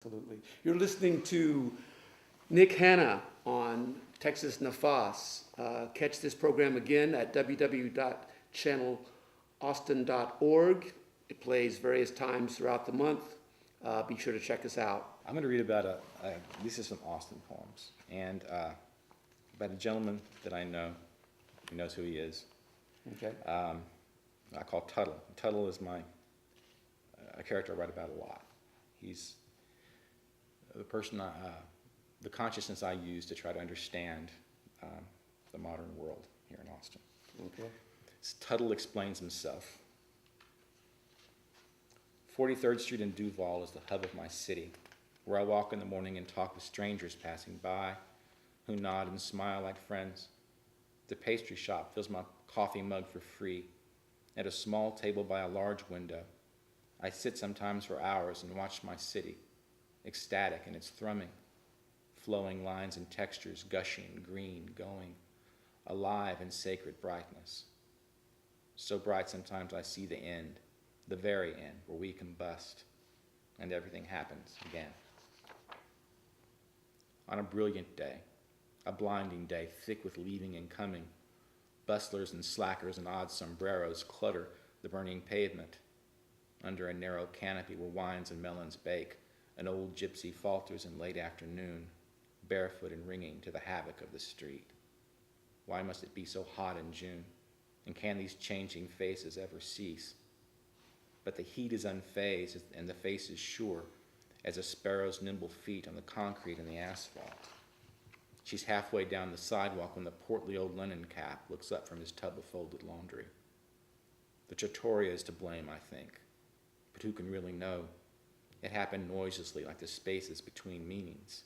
Absolutely. You're listening to Nick Hanna on Texas Nafas. Catch this program again at www.channelaustin.org. It plays various times throughout the month. Be sure to check us out. I'm going to read about these are some Austin poems, and about a gentleman that I know, who knows who he is. Okay. I call Tuttle. Tuttle is a character I write about a lot. He's the person, the consciousness I use to try to understand the modern world here in Austin. Okay. Tuttle explains himself. 43rd Street in Duval is the hub of my city, where I walk in the morning and talk with strangers passing by, who nod and smile like friends. The pastry shop fills my coffee mug for free. At a small table by a large window, I sit sometimes for hours and watch my city, ecstatic in its thrumming, flowing lines and textures, gushing, green, going, alive in sacred brightness. So bright sometimes I see the end, the very end, where we combust, and everything happens again. On a brilliant day, a blinding day, thick with leaving and coming, bustlers and slackers and odd sombreros clutter the burning pavement. Under a narrow canopy where wines and melons bake, an old gypsy falters in late afternoon, barefoot and ringing to the havoc of the street. Why must it be so hot in June? And can these changing faces ever cease? But the heat is unfazed, and the face is sure as a sparrow's nimble feet on the concrete and the asphalt. She's halfway down the sidewalk when the portly old linen cap looks up from his tub of folded laundry. The trattoria is to blame, I think. But who can really know? It happened noiselessly, like the spaces between meanings.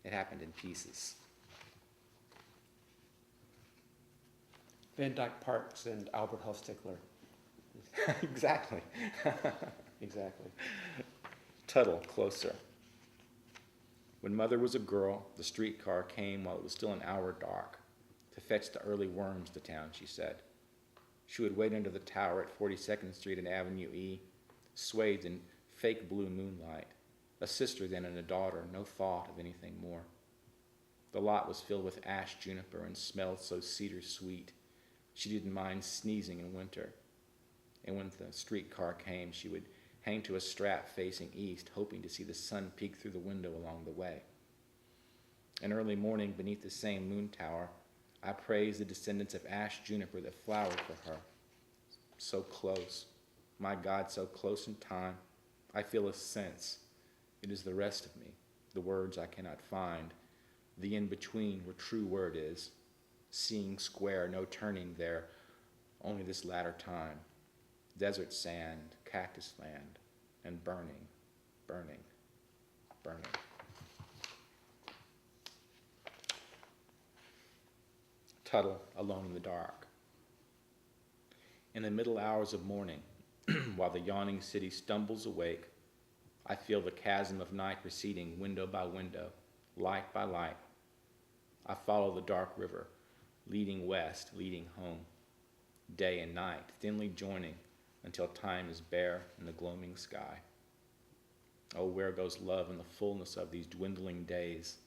It happened in pieces. Van Dyke Parks and Albert Hofstikler. Exactly. Exactly. Tuttle, closer. When Mother was a girl, the streetcar came while it was still an hour dark to fetch the early worms to town, she said. She would wait under the tower at 42nd Street and Avenue E, swathed in fake blue moonlight, a sister then and a daughter, no thought of anything more. The lot was filled with ash juniper and smelled so cedar sweet. She didn't mind sneezing in winter. And when the streetcar came, she would hang to a strap facing east, hoping to see the sun peek through the window along the way. An early morning beneath the same moon tower, I praised the descendants of ash juniper that flowered for her. So close. My God, so close in time. I feel a sense. It is the rest of me, the words I cannot find, the in-between where true word is, seeing square, no turning there, only this latter time. Desert sand, cactus land, and burning, burning, burning. Tuttle, alone in the dark. In the middle hours of morning, while the yawning city stumbles awake, I feel the chasm of night receding window by window, light by light. I follow the dark river, leading west, leading home, day and night, thinly joining, until time is bare in the gloaming sky. Oh, where goes love in the fullness of these dwindling days?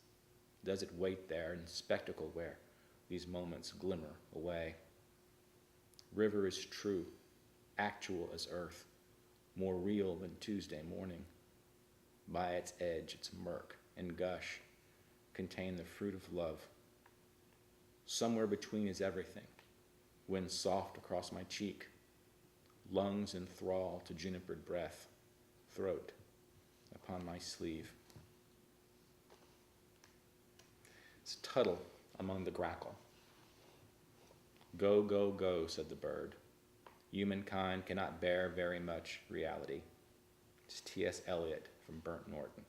Does it wait there in spectacle where these moments glimmer away? River is true, actual as earth, more real than Tuesday morning. By its edge, its murk and gush contain the fruit of love. Somewhere between is everything, wind soft across my cheek, lungs in thrall to junipered breath, throat upon my sleeve. It's Tuttle among the grackle. Go, go, go, said the bird. Humankind cannot bear very much reality. It's T.S. Eliot from Burnt Norton.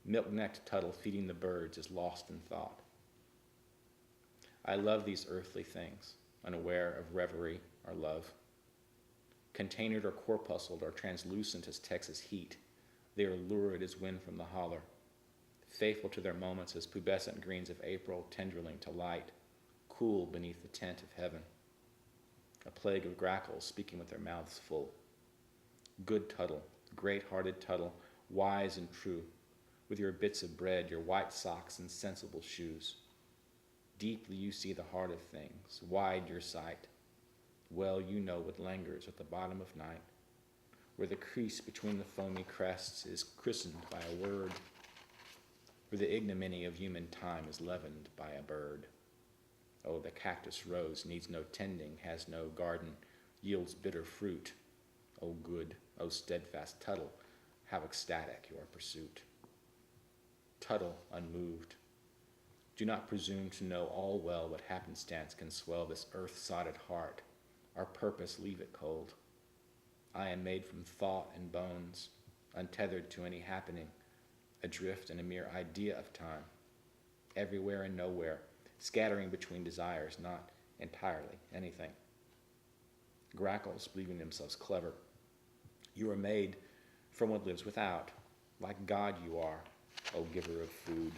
Milk-necked Tuttle feeding the birds is lost in thought. I love these earthly things, unaware of reverie or love. Containered or corpuscled or translucent as Texas heat, they are lurid as wind from the holler, faithful to their moments as pubescent greens of April tendriling to light, cool beneath the tent of heaven. A plague of grackles speaking with their mouths full. Good Tuttle, great-hearted Tuttle, wise and true, with your bits of bread, your white socks, and sensible shoes. Deeply you see the heart of things, wide your sight. Well you know what lingers at the bottom of night, where the crease between the foamy crests is christened by a word, where the ignominy of human time is leavened by a bird. Oh, the cactus rose needs no tending, has no garden, yields bitter fruit. Oh, good, oh, steadfast Tuttle, how ecstatic your pursuit. Tuttle, unmoved, do not presume to know all well what happenstance can swell this earth-sodded heart. Our purpose leave it cold. I am made from thought and bones, untethered to any happening, adrift in a mere idea of time, everywhere and nowhere, scattering between desires, not entirely anything. Grackles, believing themselves clever. You are made from what lives without, like God you are, O giver of food.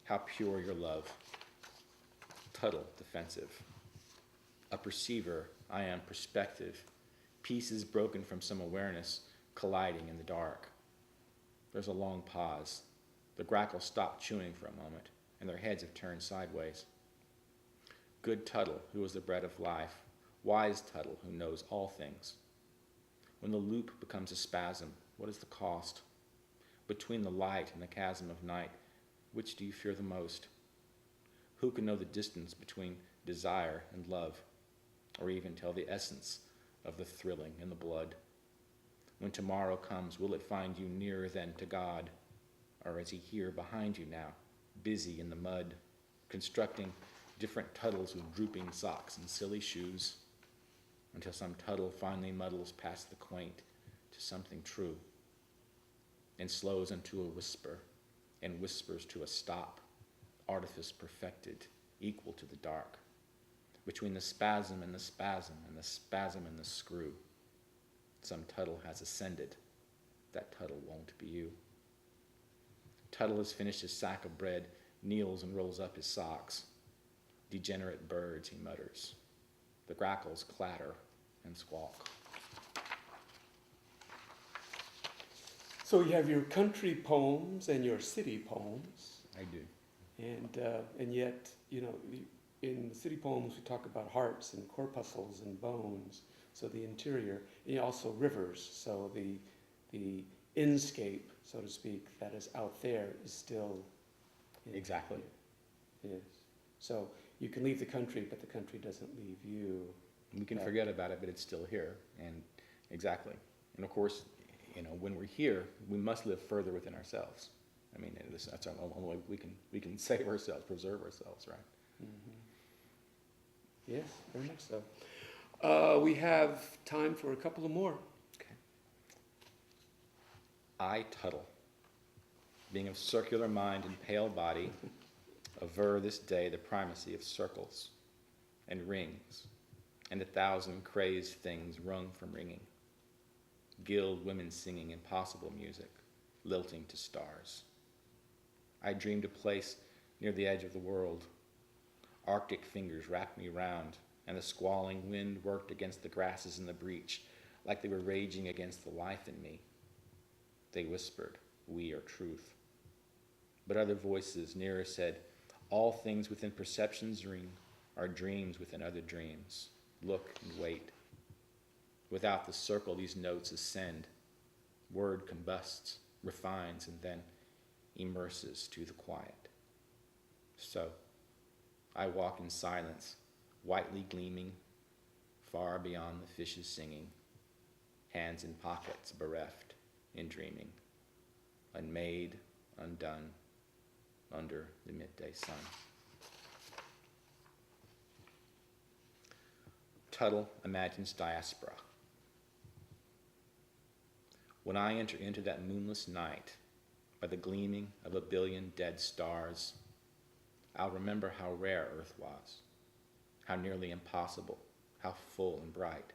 How pure your love. Tuttle, defensive. A perceiver, I am perspective. Pieces broken from some awareness, colliding in the dark. There's a long pause. The grackles stop chewing for a moment, and their heads have turned sideways. Good Tuttle, who is the bread of life, wise Tuttle, who knows all things. When the loop becomes a spasm, what is the cost? Between the light and the chasm of night, which do you fear the most? Who can know the distance between desire and love, or even tell the essence of the thrilling in the blood? When tomorrow comes, will it find you nearer then to God, or is he here behind you now, busy in the mud, constructing different Tuttles with drooping socks and silly shoes, until some Tuttle finally muddles past the quaint to something true, and slows into a whisper, and whispers to a stop, artifice perfected, equal to the dark, between the spasm and the spasm and the spasm and the screw. Some Tuttle has ascended. That Tuttle won't be you. Tuttle has finished his sack of bread, kneels and rolls up his socks. Degenerate birds, he mutters. The grackles clatter and squawk. So you have your country poems and your city poems. I do. And yet, you know, in the city poems we talk about hearts and corpuscles and bones, so the interior, and also rivers, so the inscape, so to speak, that is out there is still Exactly. It is. So you can leave the country, but the country doesn't leave you. We can forget about it, but it's still here. And exactly. And of course, you know, when we're here, we must live further within ourselves. I mean, that's the only way we can save ourselves, preserve ourselves, right? Mm-hmm. Yes, very much so. We have time for a couple of more. Okay. I Tuttle, being of circular mind and pale body, aver this day the primacy of circles and rings and 1,000 crazed things wrung from ringing. Guild women singing impossible music, lilting to stars. I dreamed a place near the edge of the world. Arctic fingers wrapped me round, and the squalling wind worked against the grasses in the breach, like they were raging against the life in me. They whispered, "We are truth." But other voices nearer said, "All things within perception's ring are dreams within other dreams. Look and wait." Without the circle these notes ascend. Word combusts, refines, and then immerses to the quiet. So, I walk in silence, whitely gleaming, far beyond the fishes singing, hands in pockets bereft in dreaming, unmade, undone, under the midday sun. Tuttle imagines diaspora. When I enter into that moonless night, by the gleaming of 1 billion dead stars, I'll remember how rare Earth was, how nearly impossible, how full and bright.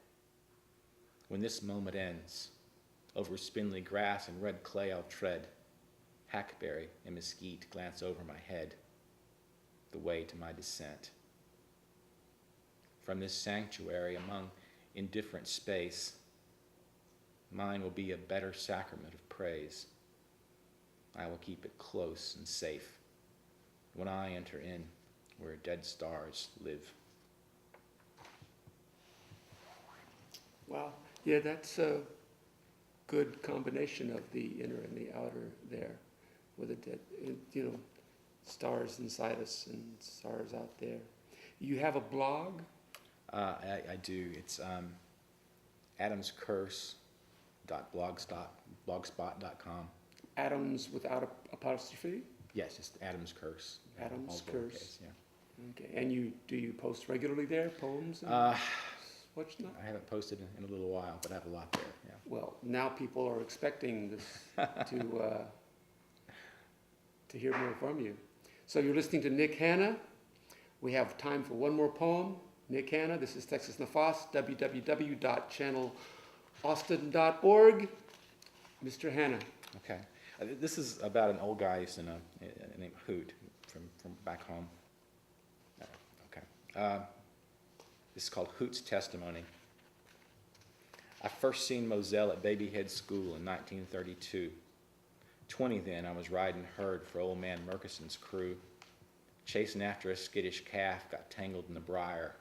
When this moment ends, over spindly grass and red clay I'll tread, hackberry and mesquite glance over my head, the way to my descent. From this sanctuary among indifferent space, mine will be a better sacrament of praise. I will keep it close and safe when I enter in where dead stars live. Wow. Yeah, that's a good combination of the inner and the outer there, with the dead, stars inside us and stars out there. You have a blog? I do. It's adamscurse.blogspot.com. Adams without apostrophe? Yes, just Adam's Curse. Adam's All Curse. lowercase, yeah. Okay. And do you post regularly there, poems? And what's not? I haven't posted in a little while, but I have a lot there. Yeah. Well, now people are expecting this to hear more from you. So you're listening to Nick Hanna. We have time for one more poem. Nick Hanna, this is Texas Nafas, www.channelaustin.org. Mr. Hanna. Okay. This is about an old guy named Hoot from back home. Okay. This is called Hoot's Testimony. I first seen Moselle at Babyhead School in 1932. 20 then, I was riding herd for old man Murkison's crew. Chasing after a skittish calf, got tangled in the briar.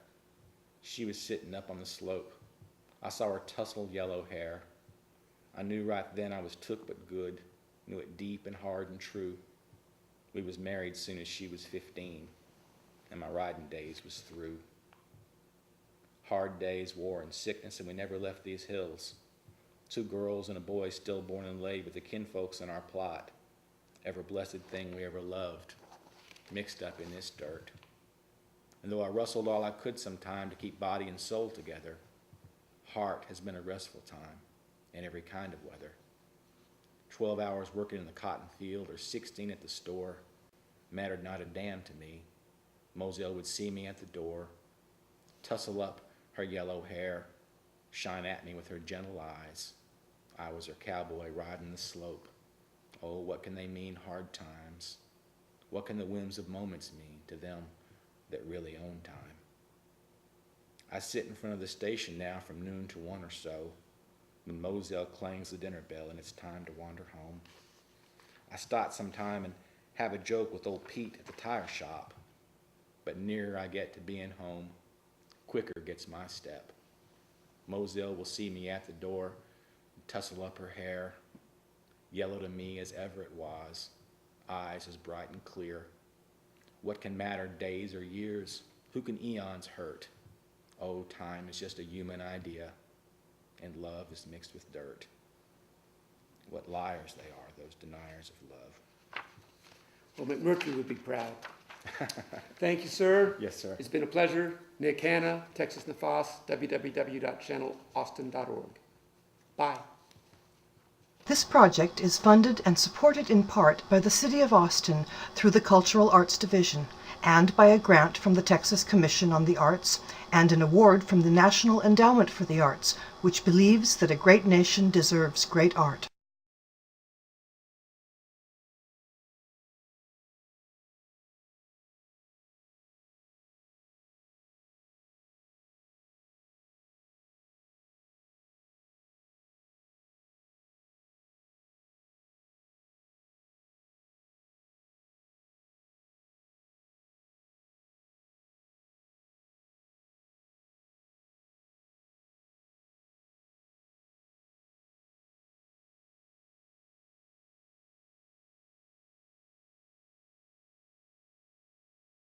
She was sitting up on the slope. I saw her tousled yellow hair. I knew right then I was took but good, knew it deep and hard and true. We was married soon as she was 15, and my riding days was through. Hard days, war and sickness, and we never left these hills. 2 girls and a boy stillborn and laid with the kinfolks in our plot. Ever blessed thing we ever loved, mixed up in this dirt. And though I rustled all I could sometime to keep body and soul together, heart has been a restful time in every kind of weather. 12 hours working in the cotton field or 16 at the store mattered not a damn to me. Moselle would see me at the door, tussle up her yellow hair, shine at me with her gentle eyes. I was her cowboy riding the slope. Oh, what can they mean, hard times? What can the whims of moments mean to them that really own time? I sit in front of the station now from noon to 1 or so, when Moselle clangs the dinner bell and it's time to wander home. I stop sometime and have a joke with old Pete at the tire shop, but nearer I get to being home, quicker gets my step. Moselle will see me at the door, and tussle up her hair, yellow to me as ever it was, eyes as bright and clear. What can matter days or years? Who can eons hurt? Oh, time is just a human idea, and love is mixed with dirt. What liars they are, those deniers of love. Well, McMurtry would be proud. Thank you, sir. Yes, sir. It's been a pleasure. Nick Hanna, Texas Nafas, www.channelaustin.org. Bye. This project is funded and supported in part by the City of Austin through the Cultural Arts Division and by a grant from the Texas Commission on the Arts and an award from the National Endowment for the Arts, which believes that a great nation deserves great art.